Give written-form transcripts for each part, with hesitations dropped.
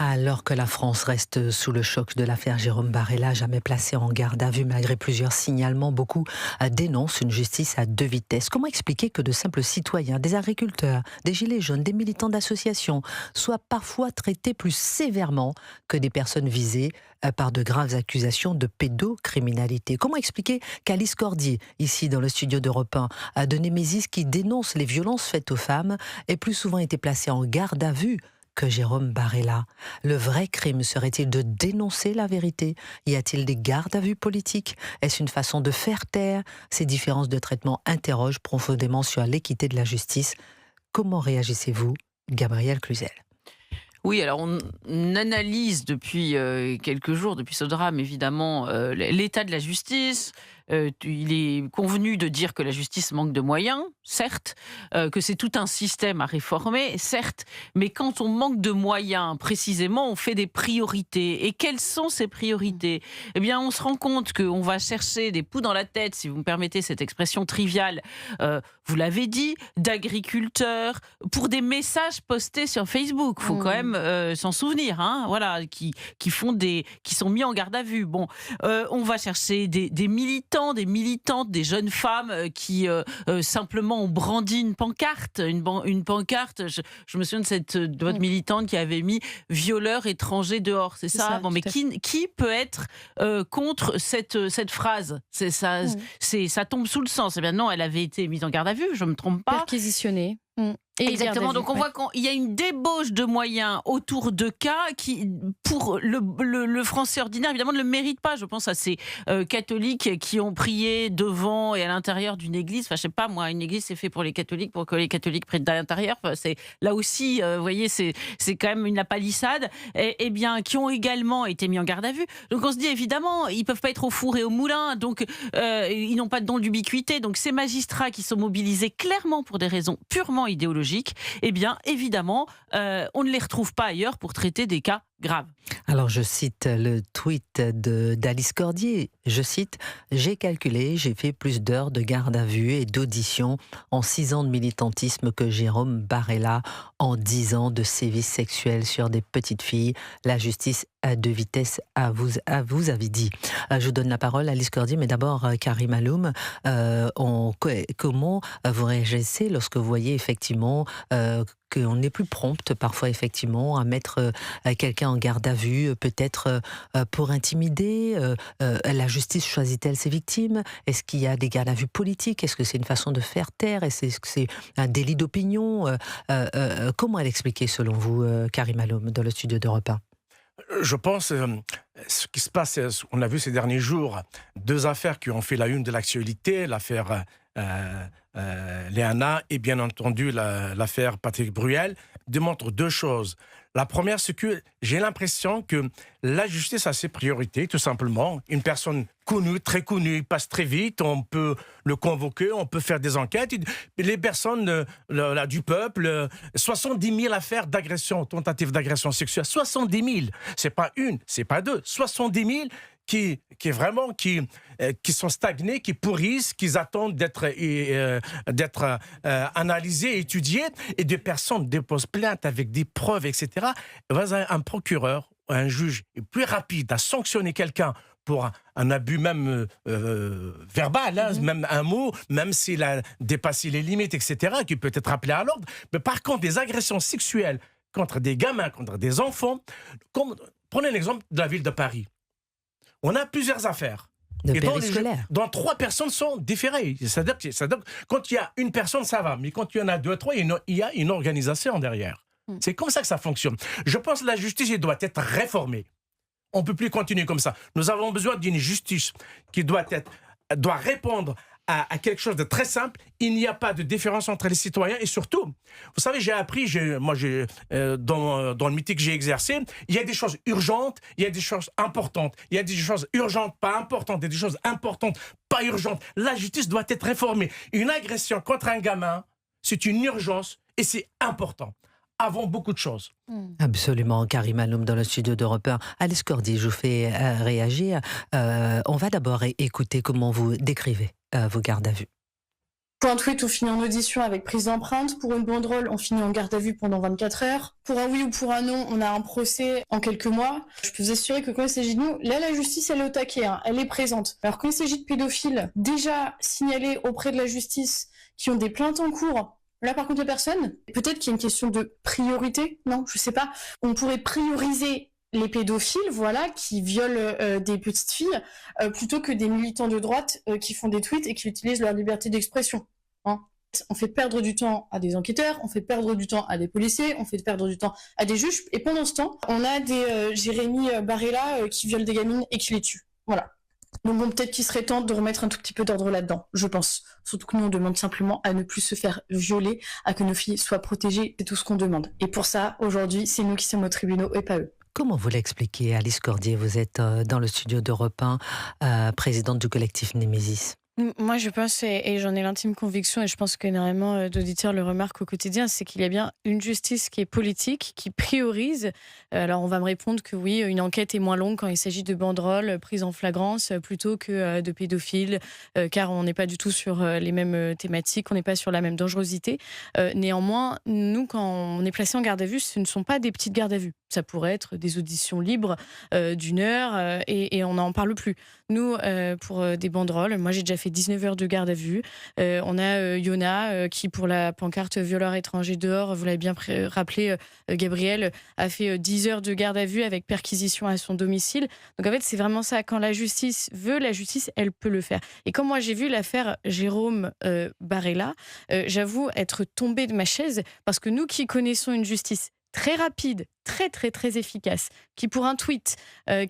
Alors que la France reste sous le choc de l'affaire Jérôme Barella, jamais placé en garde à vue malgré plusieurs signalements, beaucoup dénoncent une justice à deux vitesses. Comment expliquer que de simples citoyens, des agriculteurs, des gilets jaunes, des militants d'associations soient parfois traités plus sévèrement que des personnes visées par de graves accusations de pédocriminalité? Comment expliquer qu'Alice Cordier, ici dans le studio d'Europe 1, de Némésis, qui dénonce les violences faites aux femmes, ait plus souvent été placée en garde à vue que Jérôme Barella? Le vrai crime serait-il de dénoncer la vérité? Y a-t-il des gardes à vue politiques? Est-ce une façon de faire taire? Ces différences de traitement interrogent profondément sur l'équité de la justice. Comment réagissez-vous, Gabriel Cluzel? Oui, alors on analyse depuis quelques jours, depuis ce drame évidemment, l'état de la justice. Il est convenu de dire que la justice manque de moyens, certes, que c'est tout un système à réformer, certes, mais quand on manque de moyens, précisément, on fait des priorités. Et quelles sont ces priorités? Eh bien, on se rend compte qu'on va chercher des poux dans la tête, si vous me permettez cette expression triviale, vous l'avez dit, d'agriculteurs, pour des messages postés sur Facebook. Il faut quand même s'en souvenir, hein, voilà, qui sont mis en garde à vue. Bon, on va chercher des militants, des militantes, des jeunes femmes qui simplement ont brandi une pancarte. Une pancarte, je me souviens de votre militante qui avait mis violeur étranger dehors, c'est ça? Bon, mais qui peut être contre cette phrase? Ça tombe sous le sens. Eh bien non, elle avait été mise en garde à vue, je ne me trompe pas. Perquisitionnée. Et Exactement, donc on voit qu'il y a une débauche de moyens autour de cas qui, pour le français ordinaire, évidemment, ne le mérite pas. Je pense à ces catholiques qui ont prié devant et à l'intérieur d'une église. Enfin, je sais pas, moi, une église, c'est fait pour les catholiques, pour que les catholiques prient à l'intérieur. Enfin, là aussi, vous voyez, c'est quand même une palissade. Et bien, qui ont également été mis en garde à vue. Donc on se dit, évidemment, ils peuvent pas être au four et au moulin, donc ils n'ont pas de don d'ubiquité. Donc ces magistrats qui sont mobilisés clairement pour des raisons purement idéologiques, eh bien, évidemment, on ne les retrouve pas ailleurs pour traiter des cas graves. Alors, je cite le tweet d'Alice Cordier. Je cite: « J'ai calculé, j'ai fait plus d'heures de garde à vue et d'audition en 6 ans de militantisme que Jérôme Barella en 10 ans de sévices sexuels sur des petites filles. La justice à deux vitesses, à vous avez dit. » Je vous donne la parole à Alice Cordier, mais d'abord, Karim Aloum, comment vous réagissez lorsque vous voyez effectivement qu'on est plus prompte parfois effectivement à mettre quelqu'un en garde à vue, peut-être pour intimider? La justice choisit-elle ses victimes? Est-ce qu'il y a des gardes à vue politiques? Est-ce que c'est une façon de faire taire? Est-ce que c'est un délit d'opinion? Comment l'expliquer selon vous, Karim Aloum, dans le studio d'Europe 1? Je pense, ce qui se passe, on a vu ces derniers jours, 2 affaires qui ont fait la une de l'actualité, l'affaire Léana et bien entendu l'affaire Patrick Bruel, démontrent 2 choses. La première, c'est que j'ai l'impression que la justice a ses priorités, tout simplement. Une personne connue, très connue, passe très vite, on peut le convoquer, on peut faire des enquêtes. Les personnes du peuple, 70 000 affaires d'agression, tentatives d'agression sexuelle, 70 000. C'est pas une, c'est pas deux, 70 000 qui sont stagnés, qui pourrissent, qui attendent d'être analysés, étudiés, et des personnes déposent plainte avec des preuves, etc. Un procureur, un juge est plus rapide à sanctionner quelqu'un pour un abus même verbal, hein, même un mot, même s'il a dépassé les limites, etc., qui peut être appelé à l'ordre. Mais par contre, des agressions sexuelles contre des gamins, contre des enfants, prenez l'exemple de la ville de Paris. On a plusieurs affaires. De périscolaire. Dont 3 personnes sont différées. C'est-à-dire que quand il y a une personne, ça va. Mais quand il y en a 2, 3, il y a une organisation derrière. C'est comme ça que ça fonctionne. Je pense que la justice doit être réformée. On ne peut plus continuer comme ça. Nous avons besoin d'une justice qui doit répondre à quelque chose de très simple. Il n'y a pas de différence entre les citoyens et surtout, vous savez, j'ai appris, dans le métier que j'ai exercé, il y a des choses urgentes, il y a des choses importantes. Il y a des choses urgentes, pas importantes, il y a des choses importantes, pas urgentes. La justice doit être réformée. Une agression contre un gamin, c'est une urgence et c'est important. Avant beaucoup de choses. Absolument, Karim Aloum dans le studio d'Europe 1. Alice Cordier, je vous fais réagir. On va d'abord écouter comment vous décrivez vos gardes à vue. Pour un tweet, on finit en audition avec prise d'empreinte. Pour une banderole, on finit en garde à vue pendant 24 heures. Pour un oui ou pour un non, on a un procès en quelques mois. Je peux vous assurer que quand il s'agit de nous, là, la justice, elle est au taquet, hein, elle est présente. Alors quand il s'agit de pédophiles déjà signalés auprès de la justice, qui ont des plaintes en cours, là, par contre, les personnes, peut-être qu'il y a une question de priorité, non, je sais pas. On pourrait prioriser les pédophiles, voilà, qui violent des petites filles, plutôt que des militants de droite qui font des tweets et qui utilisent leur liberté d'expression. Hein. On fait perdre du temps à des enquêteurs, on fait perdre du temps à des policiers, on fait perdre du temps à des juges, et pendant ce temps, on a des Jérémy Barrella qui violent des gamines et qui les tuent. Voilà. Donc bon, peut-être qu'il serait temps de remettre un tout petit peu d'ordre là-dedans, je pense. Surtout que nous, on demande simplement à ne plus se faire violer, à que nos filles soient protégées, c'est tout ce qu'on demande. Et pour ça, aujourd'hui, c'est nous qui sommes aux tribunaux et pas eux. Comment vous l'expliquez, Alice Cordier? Vous êtes dans le studio d'Europe 1, présidente du collectif Némésis. Moi, je pense, et j'en ai l'intime conviction, et je pense qu'énormément d'auditeurs le remarquent au quotidien, c'est qu'il y a bien une justice qui est politique, qui priorise. Alors, on va me répondre que oui, une enquête est moins longue quand il s'agit de banderoles prises en flagrance plutôt que de pédophiles, car on n'est pas du tout sur les mêmes thématiques, on n'est pas sur la même dangerosité. Néanmoins, nous, quand on est placé en garde à vue, ce ne sont pas des petites gardes à vue. Ça pourrait être des auditions libres d'1 heure et on n'en parle plus. Nous, pour des banderoles, moi j'ai déjà fait 19 heures de garde à vue. On a Yona qui, pour la pancarte violeur étranger dehors, vous l'avez bien rappelé, Gabriel, a fait 10 heures de garde à vue avec perquisition à son domicile. Donc en fait, c'est vraiment ça. Quand la justice veut, la justice, elle peut le faire. Et quand moi j'ai vu l'affaire Jérôme Barrella, j'avoue être tombée de ma chaise parce que nous qui connaissons une justice très rapide, très très très efficace, qui pour un tweet,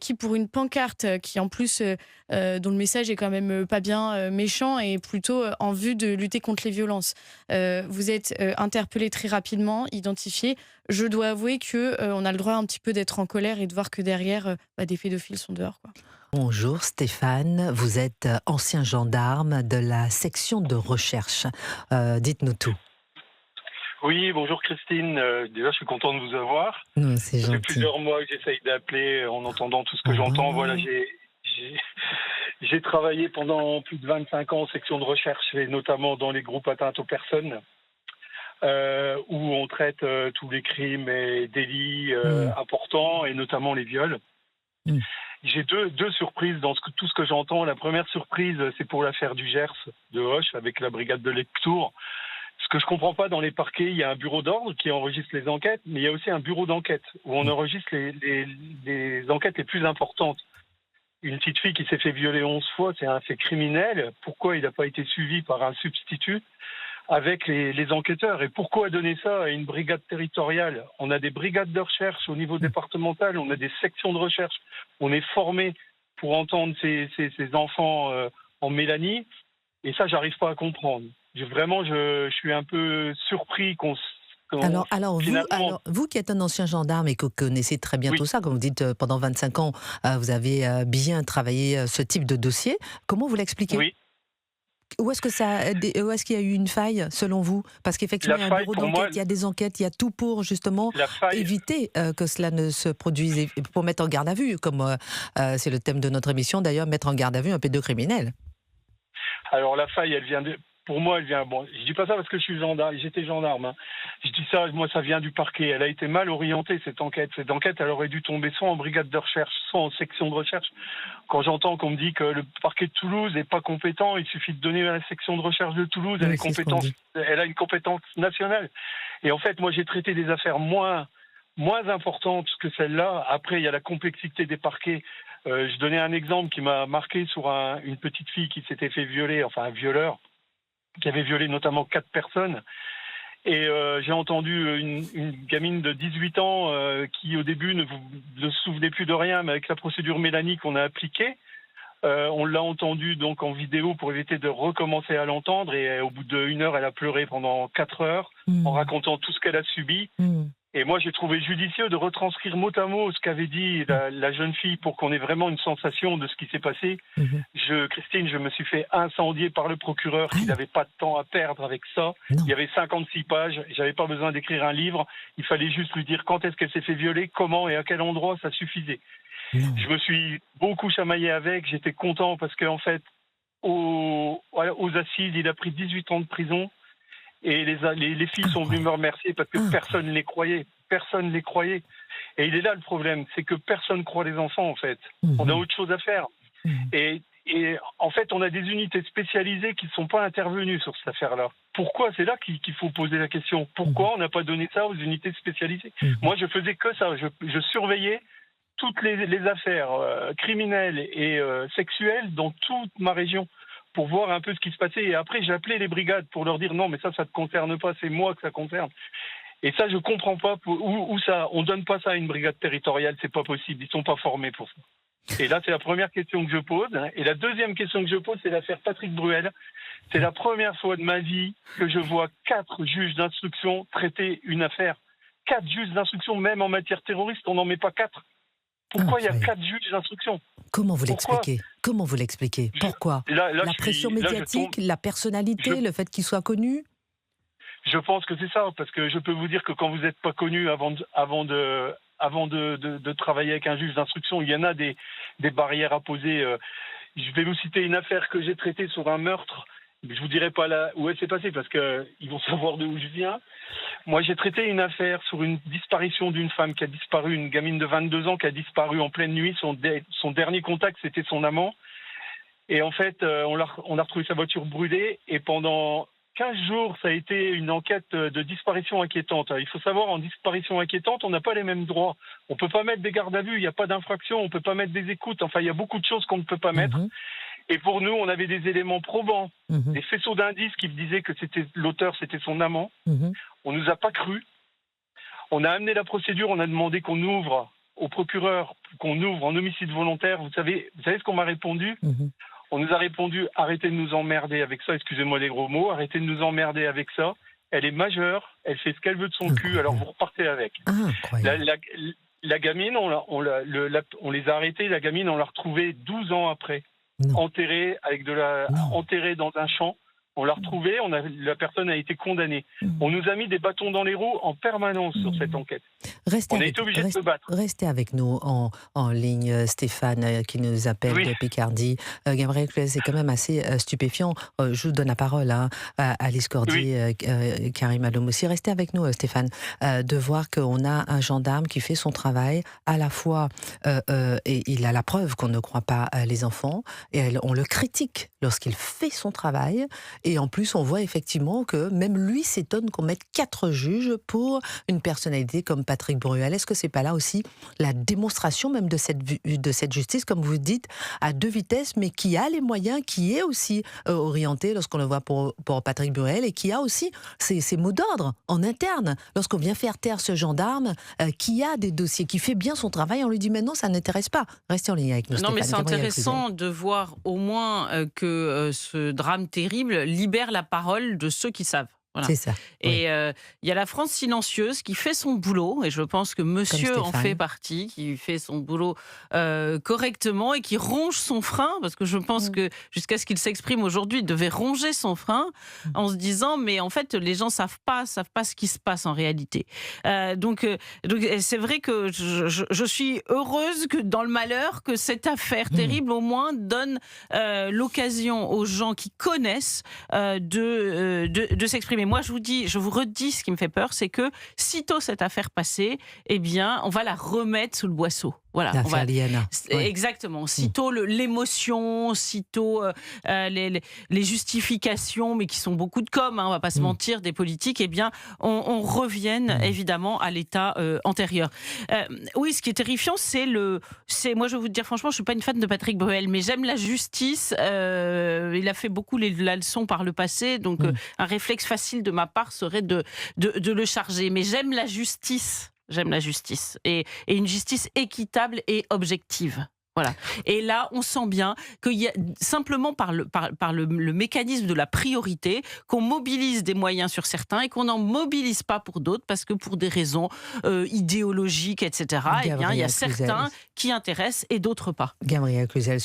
qui pour une pancarte, qui en plus dont le message est quand même pas bien méchant et plutôt en vue de lutter contre les violences. Vous êtes interpellé très rapidement, identifié. Je dois avouer que on a le droit un petit peu d'être en colère et de voir que derrière des pédophiles sont dehors, quoi. Bonjour Stéphane, vous êtes ancien gendarme de la section de recherche. Dites-nous tout. Oui, bonjour Christine. Déjà, je suis content de vous avoir. C'est Ça fait gentil. plusieurs mois que j'essaye d'appeler en entendant tout ce que j'entends. Voilà, j'ai travaillé pendant plus de 25 ans en section de recherche et notamment dans les groupes atteintes aux personnes où on traite tous les crimes et délits importants et notamment les viols. J'ai deux surprises dans tout ce que j'entends. La première surprise, c'est pour l'affaire du Gers de Hoche avec la brigade de Lectoure. Ce que je comprends pas, dans les parquets, il y a un bureau d'ordre qui enregistre les enquêtes, mais il y a aussi un bureau d'enquête où on enregistre les enquêtes les plus importantes. Une petite fille qui s'est fait violer 11 fois, c'est un fait criminel. Pourquoi il n'a pas été suivi par un substitut avec les enquêteurs? Et pourquoi donner ça à une brigade territoriale? On a des brigades de recherche au niveau départemental, on a des sections de recherche. On est formé pour entendre ces enfants en Mélanie. Et ça, j'arrive pas à comprendre. Je suis un peu surpris qu'on... Alors vous qui êtes un ancien gendarme et que vous connaissez très bien tout ça, comme vous dites, pendant 25 ans, vous avez bien travaillé ce type de dossier. Comment vous l'expliquez? Oui. Où est-ce qu'il y a eu une faille, selon vous? Parce qu'effectivement, il y a un bureau d'enquête, il y a des enquêtes, il y a tout pour justement éviter que cela ne se produise, et pour mettre en garde à vue, comme c'est le thème de notre émission d'ailleurs, mettre en garde à vue un pédocriminel. Alors la faille, pour moi, elle vient... Bon, je dis pas ça parce que je suis gendarme, j'étais gendarme. Hein. Je dis ça, moi, ça vient du parquet. Elle a été mal orientée, cette enquête. Cette enquête, elle aurait dû tomber soit en brigade de recherche, soit en section de recherche. Quand j'entends qu'on me dit que le parquet de Toulouse n'est pas compétent, il suffit de donner à la section de recherche de Toulouse, elle a une compétence nationale. Et en fait, moi, j'ai traité des affaires moins importantes que celle-là. Après, il y a la complexité des parquets. Je donnais un exemple qui m'a marqué sur une petite fille qui s'était fait violer, enfin un violeur, qui avait violé notamment 4 personnes. Et j'ai entendu une gamine de 18 ans qui au début ne se souvenait plus de rien, mais avec la procédure Mélanie qu'on a appliquée, on l'a entendue donc en vidéo pour éviter de recommencer à l'entendre, et au bout d'1 heure, elle a pleuré pendant 4 heures en racontant tout ce qu'elle a subi. Et moi, j'ai trouvé judicieux de retranscrire mot à mot ce qu'avait dit la jeune fille pour qu'on ait vraiment une sensation de ce qui s'est passé. Christine, je me suis fait incendier par le procureur qui n'avait pas de temps à perdre avec ça. Il y avait 56 pages. J'avais pas besoin d'écrire un livre. Il fallait juste lui dire quand est-ce qu'elle s'est fait violer, comment et à quel endroit, ça suffisait. Je me suis beaucoup chamaillé avec. J'étais content parce qu'en fait, aux assises. Il a pris 18 ans de prison. Et les filles sont venues me remercier parce que personne ne les croyait. Personne ne les croyait. Et il est là le problème, c'est que personne ne croit les enfants, en fait. On a autre chose à faire. Et en fait, on a des unités spécialisées qui ne sont pas intervenues sur cette affaire-là. Pourquoi? C'est là qu'il faut poser la question. Pourquoi on n'a pas donné ça aux unités spécialisées? Moi, je faisais que ça. Je surveillais toutes les affaires criminelles et sexuelles dans toute ma région pour voir un peu ce qui se passait. Et après, j'ai appelé les brigades pour leur dire non, mais ça ne te concerne pas, c'est moi que ça concerne. Et ça, je ne comprends pas où ça. On ne donne pas ça à une brigade territoriale, c'est pas possible. Ils ne sont pas formés pour ça. Et là, c'est la première question que je pose. Et la deuxième question que je pose, c'est l'affaire Patrick Bruel. C'est la première fois de ma vie que je vois 4 juges d'instruction traiter une affaire. 4 juges d'instruction, même en matière terroriste, on n'en met pas 4. Pourquoi il y a 4 juges d'instruction? Comment vous l'expliquez? Comment vous l'expliquez? Pourquoi? La pression médiatique, la personnalité, le fait qu'il soit connu? Je pense que c'est ça, parce que je peux vous dire que quand vous n'êtes pas connu avant de travailler avec un juge d'instruction, il y en a des barrières à poser. Je vais vous citer une affaire que j'ai traitée sur un meurtre. Je vous dirai pas où elle s'est passée parce qu'ils vont savoir d'où je viens. Moi, j'ai traité une affaire sur une disparition d'une femme qui a disparu, une gamine de 22 ans qui a disparu en pleine nuit. Son dernier contact, c'était son amant. Et en fait, on a retrouvé sa voiture brûlée. Et pendant 15 jours, ça a été une enquête de disparition inquiétante. Il faut savoir, en disparition inquiétante, on n'a pas les mêmes droits. On ne peut pas mettre des gardes à vue, il n'y a pas d'infraction, on ne peut pas mettre des écoutes. Enfin, il y a beaucoup de choses qu'on ne peut pas mettre. Et pour nous, on avait des éléments probants, des faisceaux d'indices qui disaient que l'auteur, c'était son amant. On ne nous a pas cru. On a amené la procédure, on a demandé qu'on ouvre au procureur, qu'on ouvre en homicide volontaire. Vous savez ce qu'on m'a répondu? On nous a répondu, arrêtez de nous emmerder avec ça, excusez-moi les gros mots, arrêtez de nous emmerder avec ça. Elle est majeure, elle fait ce qu'elle veut de son cul, alors vous repartez avec. La gamine, on les a arrêtés, la gamine, on l'a retrouvée 12 ans après, enterrée enterrée dans un champ. On l'a retrouvée, la personne a été condamnée. On nous a mis des bâtons dans les roues en permanence sur cette enquête. On a été obligés de se battre. Restez avec nous en ligne, Stéphane, qui nous appelle de Picardie. Gabriel Cluzel, c'est quand même assez stupéfiant. Je vous donne la parole à Alice Cordier, Karim Alom aussi. Restez avec nous, Stéphane, de voir qu'on a un gendarme qui fait son travail, à la fois, et il a la preuve qu'on ne croit pas les enfants, et on le critique lorsqu'il fait son travail. Et en plus, on voit effectivement que même lui s'étonne qu'on mette 4 juges pour une personnalité comme Patrick Bruel. Est-ce que c'est pas là aussi la démonstration même de cette justice, comme vous dites, à 2 vitesses, mais qui a les moyens, qui est aussi orientée lorsqu'on le voit pour Patrick Bruel, et qui a aussi ses mots d'ordre en interne. Lorsqu'on vient faire taire ce gendarme qui a des dossiers, qui fait bien son travail, on lui dit maintenant ça n'intéresse pas. Restez en ligne avec nous, Stéphane. Non, mais c'est intéressant de voir au moins que ce drame terrible libère la parole de ceux qui savent. Voilà. C'est ça. Et il y a la France silencieuse qui fait son boulot, et je pense que monsieur en fait partie, qui fait son boulot correctement et qui ronge son frein, parce que je pense que jusqu'à ce qu'il s'exprime aujourd'hui, il devait ronger son frein en se disant mais en fait les gens savent pas ce qui se passe en réalité. Donc c'est vrai que je suis heureuse que dans le malheur que cette affaire terrible au moins donne l'occasion aux gens qui connaissent de s'exprimer. Mais moi, je vous redis ce qui me fait peur, c'est que sitôt cette affaire passée, eh bien, on va la remettre sous le boisseau. Voilà, l'affaire Liana. Exactement. Sitôt l'émotion, sitôt les justifications, mais qui sont beaucoup de com', on va pas se mentir, des politiques, eh bien, on revienne évidemment à l'état antérieur. Oui, ce qui est terrifiant, moi, je vais vous dire franchement, je suis pas une fan de Patrick Bruel, mais j'aime la justice. Il a fait beaucoup la leçon par le passé, donc un réflexe facile de ma part serait de le charger. Mais j'aime la justice. J'aime la justice et une justice équitable et objective. Voilà. Et là, on sent bien qu'il y a simplement par le mécanisme de la priorité qu'on mobilise des moyens sur certains et qu'on n'en mobilise pas pour d'autres parce que pour des raisons idéologiques, etc. Eh bien, il y a certains qui intéressent et d'autres pas. Gabriel Cluzel.